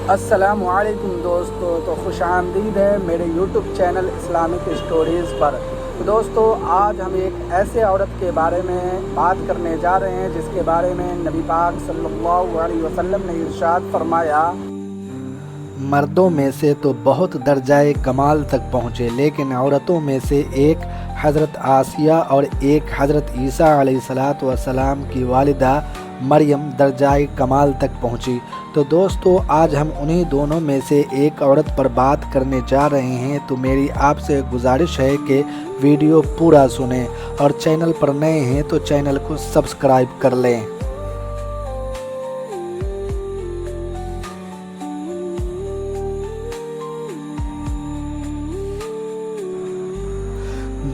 السلام علیکم دوستو، تو خوش آمدید ہے میرے یوٹیوب چینل اسلامک اسٹوریز پر۔ تو دوستو، آج ہم ایک ایسے عورت کے بارے میں بات کرنے جا رہے ہیں جس کے بارے میں نبی پاک صلی اللہ علیہ وسلم نے ارشاد فرمایا، مردوں میں سے تو بہت درجۂ کمال تک پہنچے، لیکن عورتوں میں سے ایک حضرت آسیہ اور ایک حضرت عیسیٰ علیہ السلام کی والدہ مریم درجۂ کمال تک پہنچی۔ تو دوستو، آج ہم انہی دونوں میں سے ایک عورت پر بات کرنے جا رہے ہیں۔ تو میری آپ سے گزارش ہے کہ ویڈیو پورا سنیں، اور چینل پر نئے ہیں تو چینل کو سبسکرائب کر لیں۔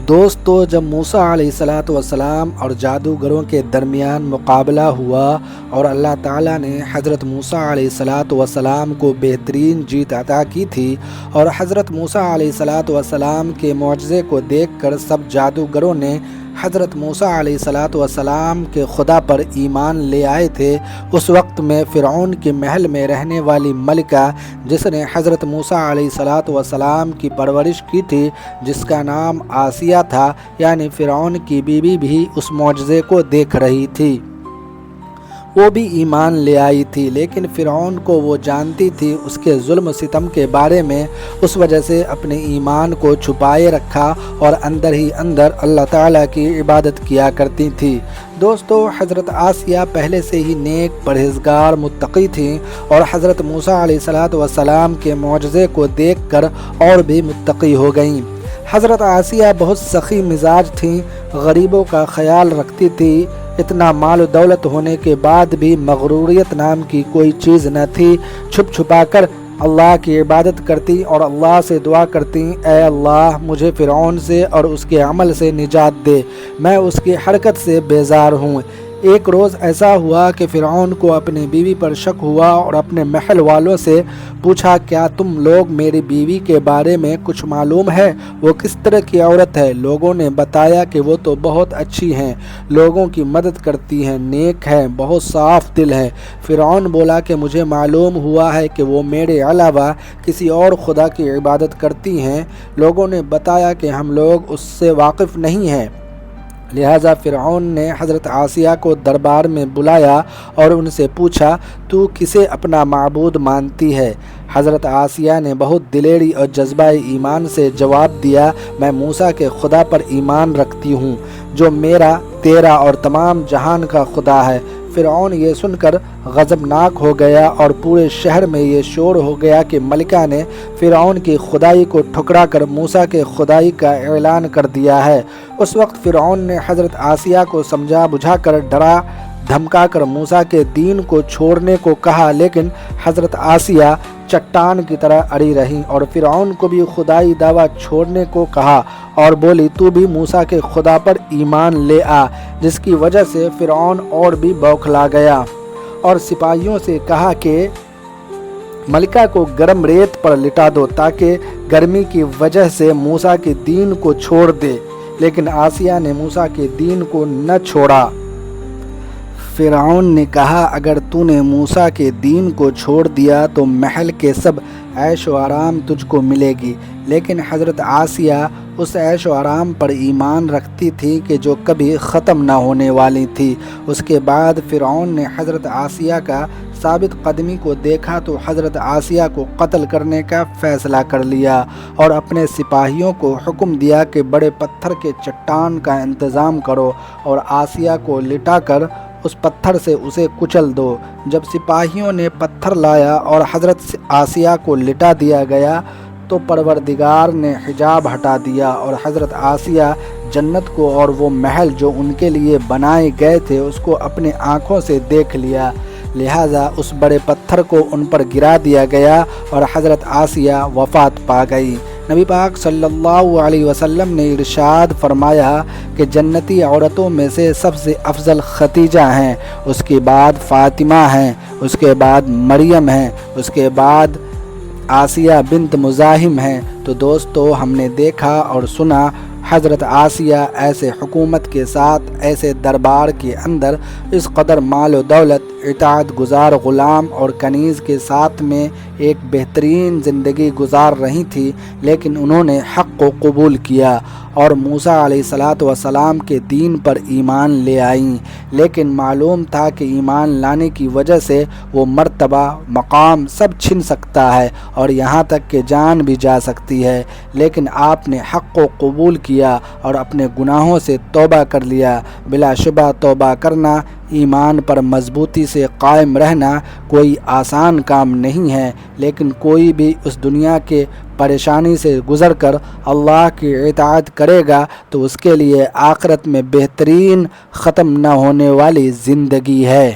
دوستو، جب موسیٰ علیہ السلام اور جادوگروں کے درمیان مقابلہ ہوا اور اللہ تعالیٰ نے حضرت موسیٰ علیہ السلام کو بہترین جیت عطا کی تھی، اور حضرت موسیٰ علیہ السلام کے معجزے کو دیکھ کر سب جادوگروں نے حضرت موسیٰ علیہ السلام کے خدا پر ایمان لے آئے تھے، اس وقت میں فرعون کے محل میں رہنے والی ملکہ جس نے حضرت موسیٰ علیہ السلام کی پرورش کی تھی، جس کا نام آسیہ تھا، یعنی فرعون کی بیوی بھی اس معجزے کو دیکھ رہی تھی۔ وہ بھی ایمان لے آئی تھی، لیکن فرعون کو وہ جانتی تھی اس کے ظلم و ستم کے بارے میں، اس وجہ سے اپنے ایمان کو چھپائے رکھا اور اندر ہی اندر اللہ تعالیٰ کی عبادت کیا کرتی تھی۔ دوستو، حضرت آسیہ پہلے سے ہی نیک، پرہیزگار، متقی تھیں، اور حضرت موسیٰ علیہ السلام کے معجزے کو دیکھ کر اور بھی متقی ہو گئیں۔ حضرت آسیہ بہت سخی مزاج تھیں، غریبوں کا خیال رکھتی تھی۔ اتنا مال و دولت ہونے کے بعد بھی مغروریت نام کی کوئی چیز نہ تھی۔ چھپ چھپا کر اللہ کی عبادت کرتی اور اللہ سے دعا کرتی، اے اللہ، مجھے فرعون سے اور اس کے عمل سے نجات دے، میں اس کی حرکت سے بیزار ہوں۔ ایک روز ایسا ہوا کہ فرعون کو اپنی بیوی پر شک ہوا اور اپنے محل والوں سے پوچھا، کیا تم لوگ میری بیوی کے بارے میں کچھ معلوم ہے؟ وہ کس طرح کی عورت ہے؟ لوگوں نے بتایا کہ وہ تو بہت اچھی ہیں، لوگوں کی مدد کرتی ہیں، نیک ہے، بہت صاف دل ہے۔ فرعون بولا کہ مجھے معلوم ہوا ہے کہ وہ میرے علاوہ کسی اور خدا کی عبادت کرتی ہیں۔ لوگوں نے بتایا کہ ہم لوگ اس سے واقف نہیں ہیں۔ لہٰذا فرعون نے حضرت آسیہ کو دربار میں بلایا اور ان سے پوچھا، تو کسے اپنا معبود مانتی ہے؟ حضرت آسیہ نے بہت دلیری اور جذبہ ایمان سے جواب دیا، میں موسیٰ کے خدا پر ایمان رکھتی ہوں، جو میرا، تیرا اور تمام جہان کا خدا ہے۔ فرعون یہ سن کر غضبناک ہو گیا اور پورے شہر میں یہ شور ہو گیا کہ ملکہ نے فرعون کی خدائی کو ٹھکرا کر موسیٰ کے خدائی کا اعلان کر دیا ہے۔ اس وقت فرعون نے حضرت آسیہ کو سمجھا بجھا کر ڈرا دھمکا کر موسیٰ کے دین کو چھوڑنے کو کہا، لیکن حضرت آسیہ چٹان کی طرح اڑی رہیں اور فرعون کو بھی خدائی دعویٰ چھوڑنے کو کہا اور بولی، تو بھی موسیٰ کے خدا پر ایمان لے آ، جس کی وجہ سے فرعون اور بھی بوکھلا گیا اور سپاہیوں سے کہا کہ ملکہ کو گرم ریت پر لٹا دو تاکہ گرمی کی وجہ سے موسیٰ کے دین کو چھوڑ دے، لیکن آسیہ نے موسیٰ کے دین کو نہ چھوڑا۔ فرعون نے کہا، اگر تو نے موسیٰ کے دین کو چھوڑ دیا تو محل کے سب عیش و آرام تجھ کو ملے گی، لیکن حضرت آسیہ اس عیش و آرام پر ایمان رکھتی تھی کہ جو کبھی ختم نہ ہونے والی تھی۔ اس کے بعد فرعون نے حضرت آسیہ کا ثابت قدمی کو دیکھا تو حضرت آسیہ کو قتل کرنے کا فیصلہ کر لیا اور اپنے سپاہیوں کو حکم دیا کہ بڑے پتھر کے چٹان کا انتظام کرو اور آسیہ کو لٹا کر اس پتھر سے اسے کچل دو۔ جب سپاہیوں نے پتھر لایا اور حضرت آسیہ کو لٹا دیا گیا تو پروردگار نے حجاب ہٹا دیا اور حضرت آسیہ جنت کو اور وہ محل جو ان کے لیے بنائے گئے تھے اس کو اپنے آنکھوں سے دیکھ لیا۔ لہٰذا اس بڑے پتھر کو ان پر گرا دیا گیا اور حضرت آسیہ وفات پا گئی۔ نبی پاک صلی اللہ علیہ وسلم نے ارشاد فرمایا کہ جنتی عورتوں میں سے سب سے افضل ختیجہ ہیں، اس کے بعد فاطمہ ہیں، اس کے بعد مریم ہیں، اس کے بعد آسیہ بنت مزاحم ہیں۔ تو دوستو، ہم نے دیکھا اور سنا حضرت آسیہ ایسے حکومت کے ساتھ، ایسے دربار کے اندر اس قدر مال و دولت، اطاعت گزار غلام اور کنیز کے ساتھ میں ایک بہترین زندگی گزار رہی تھی، لیکن انہوں نے حق کو قبول کیا اور موسیٰ علیہ السلام کے دین پر ایمان لے آئیں، لیکن معلوم تھا کہ ایمان لانے کی وجہ سے وہ مرتبہ، مقام سب چھن سکتا ہے اور یہاں تک کہ جان بھی جا سکتی ہے، لیکن آپ نے حق کو قبول کیا اور اپنے گناہوں سے توبہ کر لیا۔ بلا شبہ توبہ کرنا، ایمان پر مضبوطی سے قائم رہنا کوئی آسان کام نہیں ہے، لیکن کوئی بھی اس دنیا کے پریشانی سے گزر کر اللہ کی اطاعت کرے گا تو اس کے لیے آخرت میں بہترین ختم نہ ہونے والی زندگی ہے۔